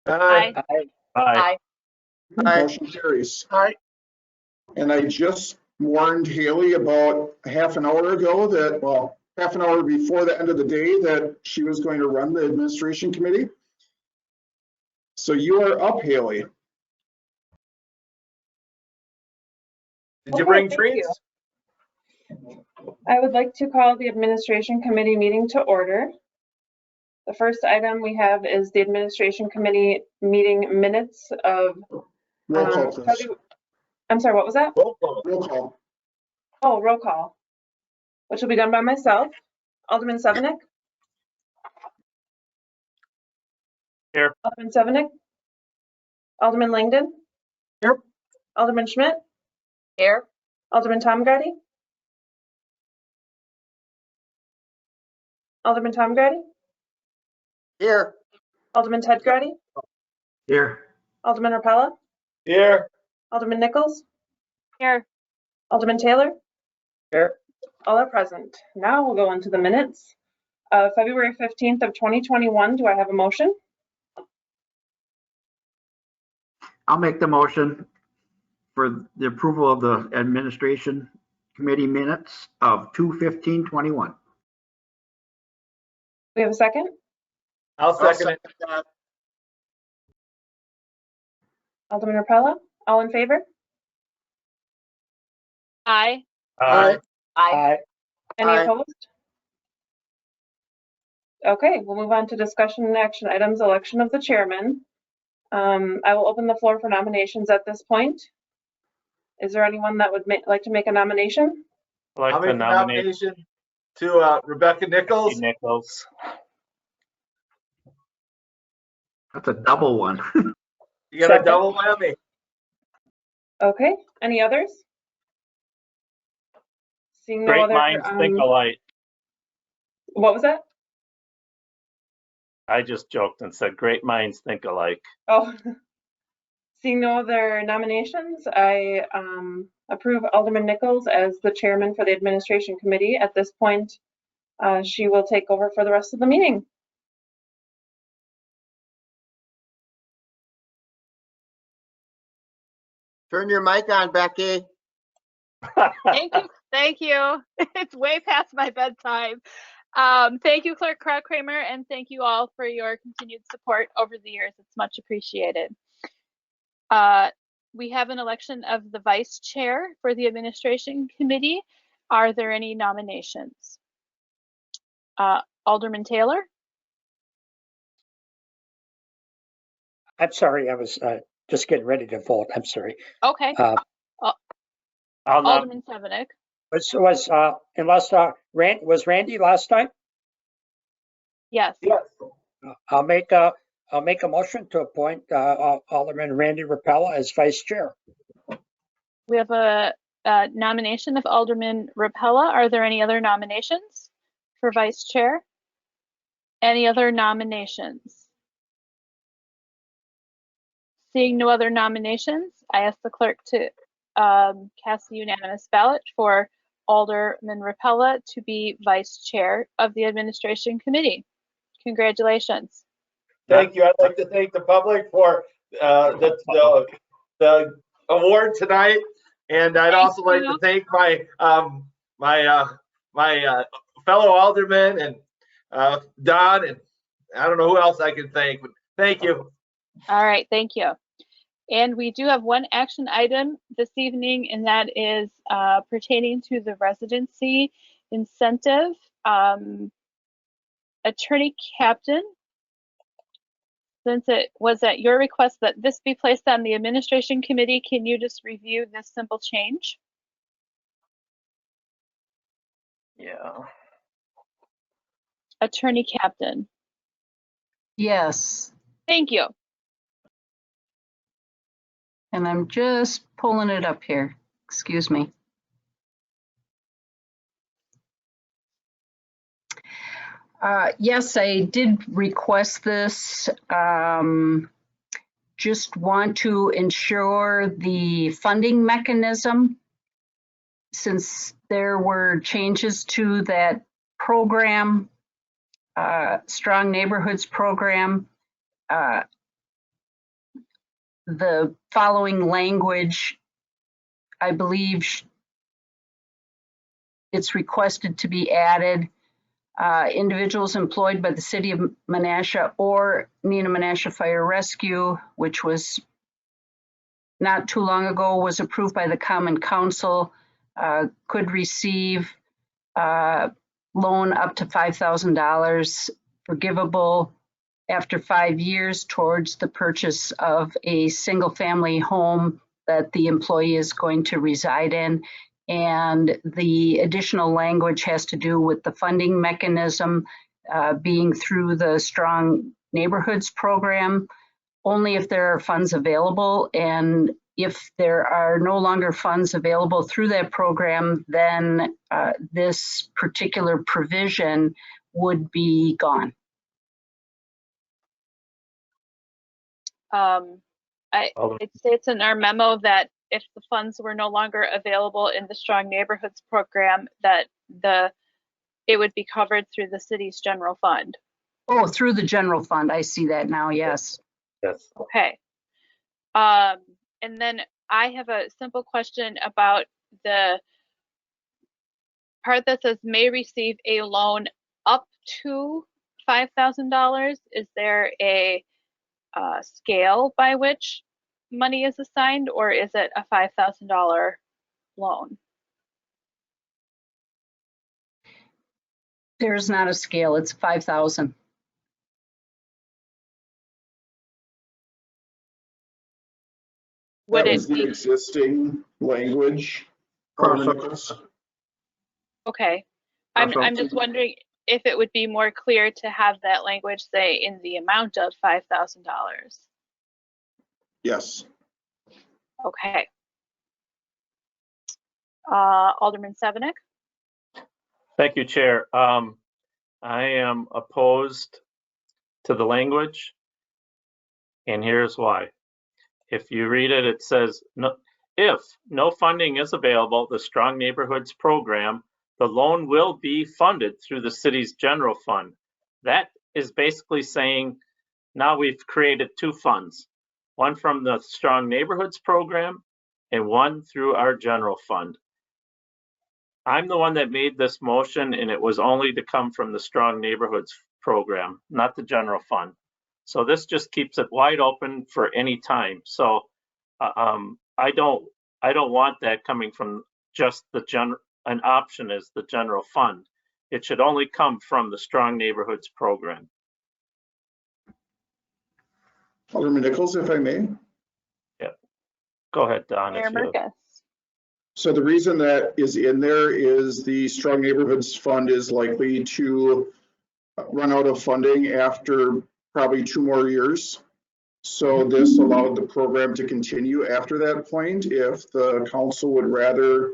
Aye. Aye. Motion carries. Aye. And I just warned Haley about half an hour ago that, well, half an hour before the end of the day, that she was going to run the administration committee. So you are up, Haley. Did you bring Thank you. treats? I would like to call the Administration Committee meeting to order. The first item we have is the Administration Committee meeting minutes of, Roll call, please. I'm sorry, what was that? Roll call. Roll call. Oh, roll call, which will be done by myself. Alderman Sevenick? Here. Alderman Sevenick? Alderman Langdon? Here. Alderman Schmidt? Here. Alderman Tom Grady? Alderman Tom Grady? Here. Alderman Ted Grady? Here. Alderman Rapella? Here. Alderman Nichols? Here. Alderman Taylor? Here. All are present. Now we'll go into the minutes of February 15th of 2021. Do I have a motion? I'll make the motion for the approval of the administration committee minutes of 2/15/21. We have a second? I'll second it. Alderman Rapella? All in favor? Aye. Aye. Aye. Any Aye. opposed? Okay, we'll move on to discussion and action items, election of the chairman. I will open the floor for nominations at this point. Is there anyone that would like to make a nomination? I'll Like make to the nominate nomination to Rebecca Nichols. Nichols. That's a double one. You got a double whammy. Okay, any others? Seeing no Great other, minds think alike. what was that? I just joked and said, great minds think alike. Oh, seeing no other nominations, I approve Alderman Nichols as the chairman for the administration committee. At this point, she will take over for the rest of the meeting. Turn your mic on, Becky. Thank you. Thank you. It's way past my bedtime. Thank you, Clerk Kramer, and thank you all for your continued support over the years. It's much appreciated. We have an election of the vice chair for the administration committee. Are there any nominations? Alderman Taylor? I'm sorry, I was just getting ready to vote. I'm sorry. Okay. I'll not, Alderman Sevenick? Was Randy last time? Yes. Yes. I'll make a motion to appoint Alderman Randy Rapella as vice chair. We have a nomination of Alderman Rapella. Are there any other nominations for vice chair? Any other nominations? Seeing no other nominations, I ask the clerk to cast a unanimous ballot for Alderman Rapella to be vice chair of the administration committee. Congratulations. Thank you. I'd like to thank the public for the award tonight, and I'd also like to thank my my fellow aldermen and Don, and I don't know who else I can thank, but thank you. All right, thank you. And we do have one action item this evening, and that is pertaining to the residency incentive. Attorney Captain, since it was at your request that this be placed on the administration committee, can you just review this simple change? yeah. Attorney Captain. Yes, Thank you. and I'm just pulling it up here. Excuse me. Yes, I did request this. Just want to ensure the funding mechanism, since there were changes to that program, Strong Neighborhoods program. the following language, I believe it's requested to be added. Individuals employed by the city of Menasha or Neenah Menasha Fire Rescue, which was not too long ago, was approved by the Common Council, could receive loan up to $5,000 forgivable after 5 years towards the purchase of a single-family home that the employee is going to reside in. And the additional language has to do with the funding mechanism being through the Strong Neighborhoods program, only if there are funds available. And if there are no longer funds available through that program, then this particular provision would be gone. It states in our memo that if the funds were no longer available in the Strong Neighborhoods program, that it would be covered through the city's general fund. Oh, through the general fund. I see that now. Yes. Yes. Okay. And then I have a simple question about the part that says may receive a loan up to $5,000. Is there a scale by which money is assigned, or is it a $5,000 loan? There's not a scale. It's 5,000. Would That it was the be existing language. okay? I'm just wondering if it would be more clear to have that language say in the amount of $5,000. Yes. Okay. Alderman Sevenik? Thank you, Chair. I am opposed to the language, and here's why. If you read it, it says, if no funding is available, the Strong Neighborhoods program, the loan will be funded through the city's general fund. That is basically saying now we've created two funds, one from the Strong Neighborhoods program and one through our general fund. I'm the one that made this motion, and it was only to come from the Strong Neighborhoods program, not the general fund. So this just keeps it wide open for any time. So I don't want that coming from just an option as the general fund. It should only come from the Strong Neighborhoods program. Alderman Nichols, if I may. Yeah, go ahead, Don. Mayor Merkus. So the reason that is in there is the Strong Neighborhoods Fund is likely to run out of funding after probably 2 more years. So this allowed the program to continue after that point. If the council would rather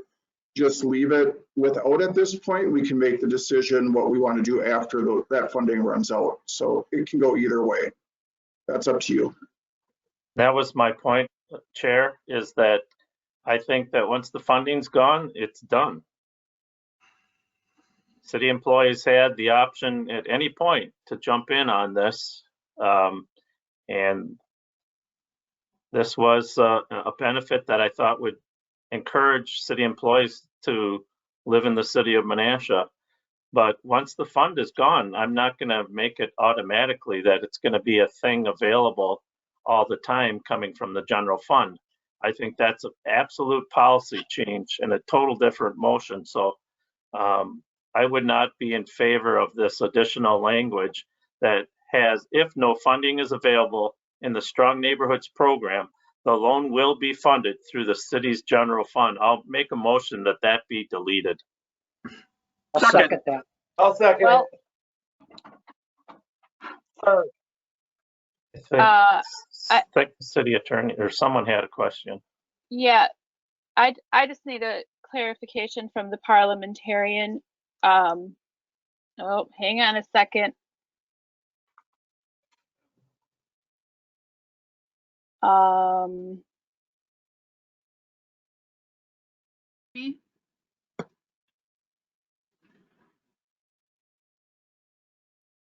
just leave it without at this point, we can make the decision what we want to do after that funding runs out. So it can go either way. That's up to you. That was my point, Chair, is that I think that once the funding's gone, it's done. City employees had the option at any point to jump in on this. And this was a benefit that I thought would encourage city employees to live in the city of Menasha. But once the fund is gone, I'm not going to make it automatically that it's going to be a thing available all the time coming from the general fund. I think that's an absolute policy change and a total different motion. So I would not be in favor of this additional language that has, if no funding is available in the Strong Neighborhoods program, the loan will be funded through the city's general fund. I'll make a motion that that be deleted. I'll second that. I'll second Well, it. I think the city attorney or someone had a question. yeah, I just need a clarification from the parliamentarian. Oh, hang on a second.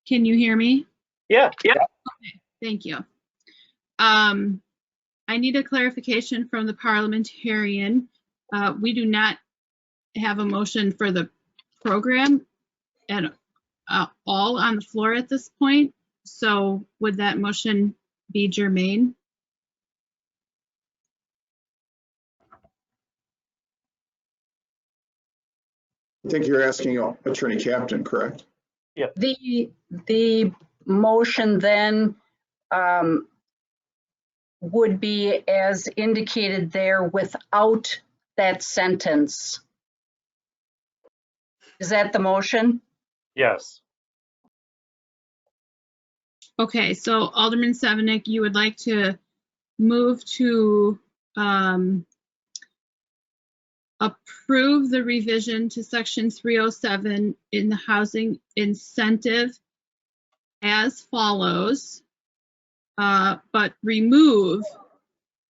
Can you hear me? Yeah. Thank you. I need a clarification from the parliamentarian. We do not have a motion for the program at all on the floor at this point. So would that motion be germane? I think you're asking Attorney Captain, correct? The motion then would be as indicated there without that sentence. Is that the motion? Yes. Okay, so Alderman Sevenick, you would like to move to approve the revision to section 307 in the housing incentive as follows, but remove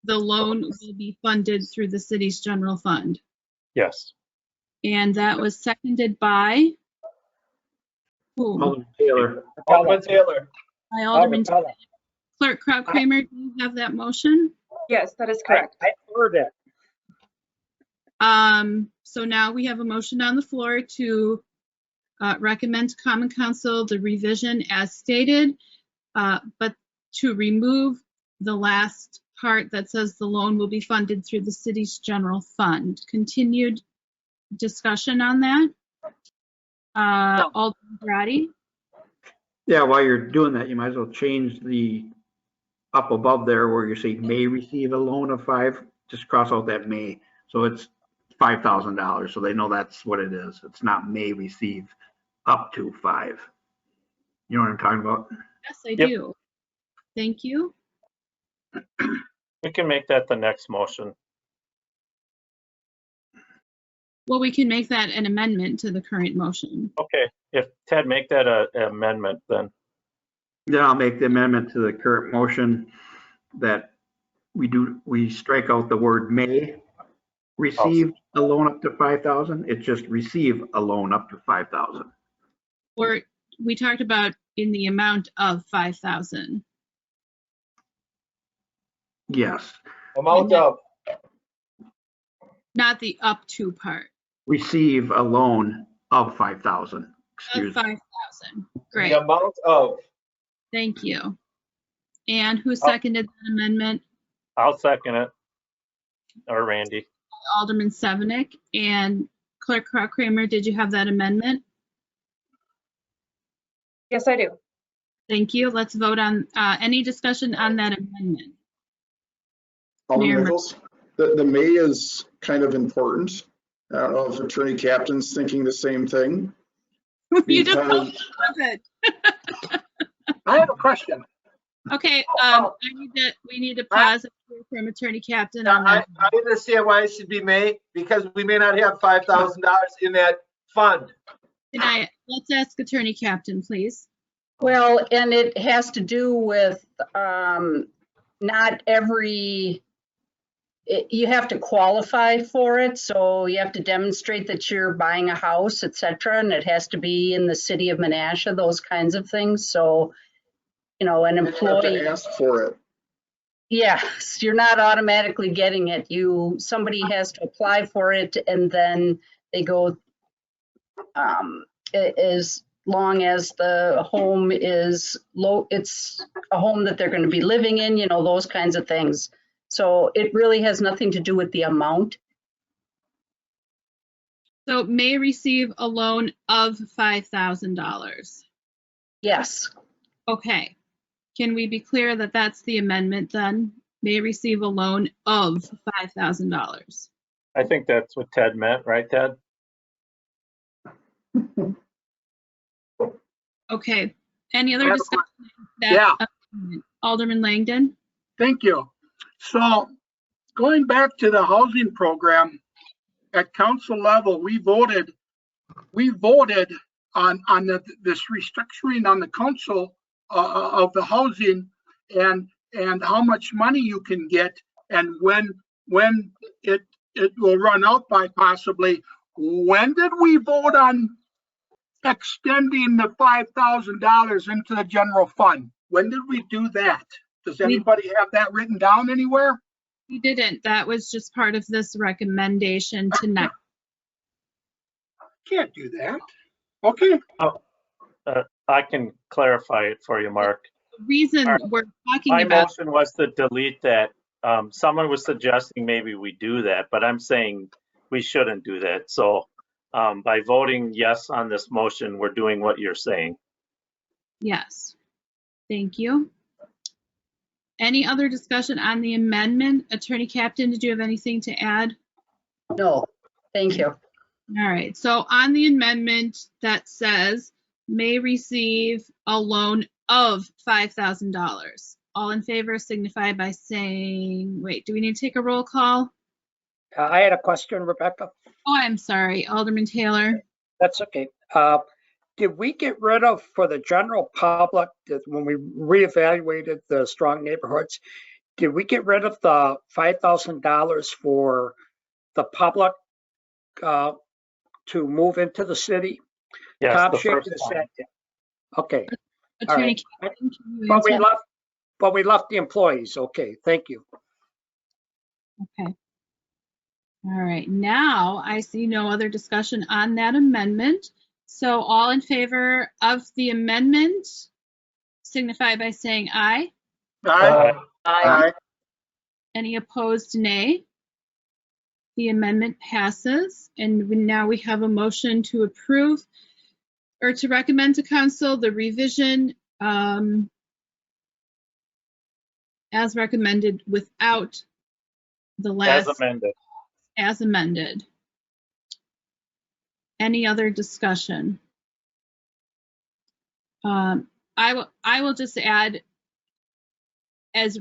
the loan will be funded through the city's general fund. Yes. And that was seconded by whom? Alderman Taylor. Alderman Taylor. By Alderman Repella. Clerk Kraut-Kramer. Do you have that motion? Yes, that is correct. I heard it. So now we have a motion on the floor to recommend to Common Council the revision as stated, but to remove the last part that says the loan will be funded through the city's general fund. Continued discussion on that? Alderman Brady? Yeah, while you're doing that, you might as well change the up above there where you say may receive a loan of 5, just cross out that may. So it's $5,000. So they know that's what it is. It's not may receive up to 5. You know what I'm talking about? Yes, I Yep. do. Thank you. We can make that the next motion. Well, we can make that an amendment to the current motion. Okay, if Ted make that a amendment, then Then I'll make the amendment to the current motion that we strike out the word may receive a loan up to 5,000. It's just receive a loan up to 5,000. Or we talked about in the amount of 5,000. Yes, Amount of. Not the up to part. receive a loan of 5,000. Of Excuse me. 5,000. Great. The amount of. Thank you. And who seconded that amendment? I'll second it. Or Randy. Alderman Sevenick. And Clerk Kraut-Kramer, did you have that amendment? Yes, I do. Thank you. Let's vote on any discussion on that amendment. Alderman Mayor Nichols, the may is kind of important. I don't know if Attorney Captain's thinking the same thing. You just Because- voted with it. I have a question. Okay, we need to pause from Attorney Captain on I that. understand why it should be may, because we may not have $5,000 in that fund. Let's ask Attorney Captain, please. Well, and it has to do with not every, you have to qualify for it. So you have to demonstrate that you're buying a house, et cetera, and it has to be in the city of Menasha, those kinds of things. So, you know, an You have employee. to ask for it. Yes, you're not automatically getting it. Somebody has to apply for it and then they go, as long as the home is low, it's a home that they're going to be living in, you know, those kinds of things. So it really has nothing to do with the amount. So may receive a loan of $5,000. Yes, Okay. Can we be clear that that's the amendment then? May receive a loan of $5,000. I think that's what Ted meant, right, Ted? Okay. Any other I have a discussion? Yeah. Alderman Langdon? Thank you. So going back to the housing program, at council level, we voted on this restructuring on the council of the housing and how much money you can get and when it will run out by possibly. When did we vote on extending the $5,000 into the general fund? When did we do that? Does anybody have that written down anywhere? We didn't. That was just part of this recommendation tonight. Can't do that. Okay, I can clarify it for you, Mark. The reason All right. we're talking My about, motion was to delete that. Someone was suggesting maybe we do that, but I'm saying we shouldn't do that. So by voting yes on this motion, we're doing what you're saying. yes. Thank you. Any other discussion on the amendment? Attorney Captain, did you have anything to add? No, thank you. All right, so on the amendment that says may receive a loan of $5,000. All in favor signify by saying, wait, do we need to take a roll call? I had a question, Rebecca. Oh, I'm sorry, Alderman Taylor. That's okay. Did we get rid of, for the general public, when we reevaluated the strong neighborhoods, did we get rid of the $5,000 for the public to move into the city? Yes, Tom the shaking first his time. head. Okay, Attorney right. Captain, can you but we answer? left the employees. Okay, thank you. Okay. All right, now I see no other discussion on that amendment. So all in favor of the amendment signify by saying aye. aye, Aye. Any opposed, nay. The amendment passes, and now we have a motion to approve or to recommend to council the revision as recommended without the last. As amended. As amended. Any other discussion? I will just add, as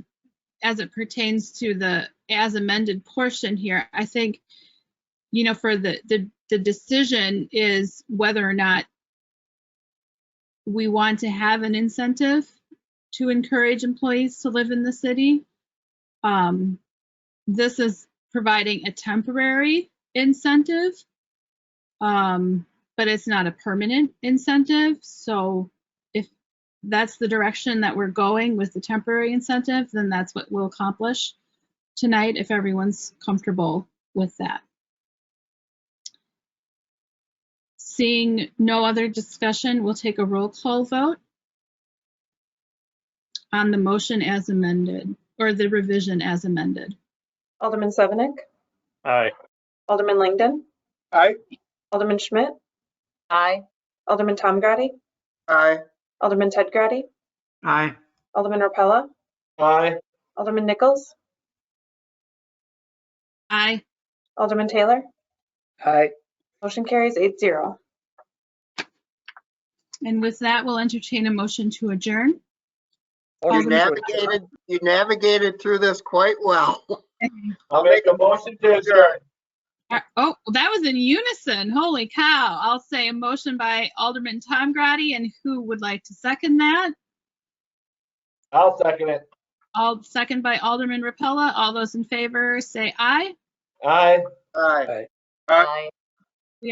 it pertains to the as amended portion here, I think, you know, for the decision is whether or not we want to have an incentive to encourage employees to live in the city. This is providing a temporary incentive, but it's not a permanent incentive. So if that's the direction that we're going with the temporary incentive, then that's what we'll accomplish tonight, if everyone's comfortable with that. Seeing no other discussion, we'll take a roll call vote on the motion as amended, or the revision as amended. Alderman Sevenick, Aye. Alderman Langdon, aye, Alderman Schmidt, Aye. Alderman Tom Grady, Aye. Alderman Ted Grady, Aye. Alderman Rapella, Aye. Alderman Nichols, Aye. Alderman Taylor. Aye. Motion carries 8-0. And with that, we'll entertain a motion to adjourn. Motion to You navigated through this quite well. I'll make a motion to adjourn. Oh, that was in unison. Holy cow. I'll say a motion by Alderman Tom Grady, and who would like to second that? I'll second it. All second by Alderman Rapella. All those in favor say aye. Aye. Aye. aye.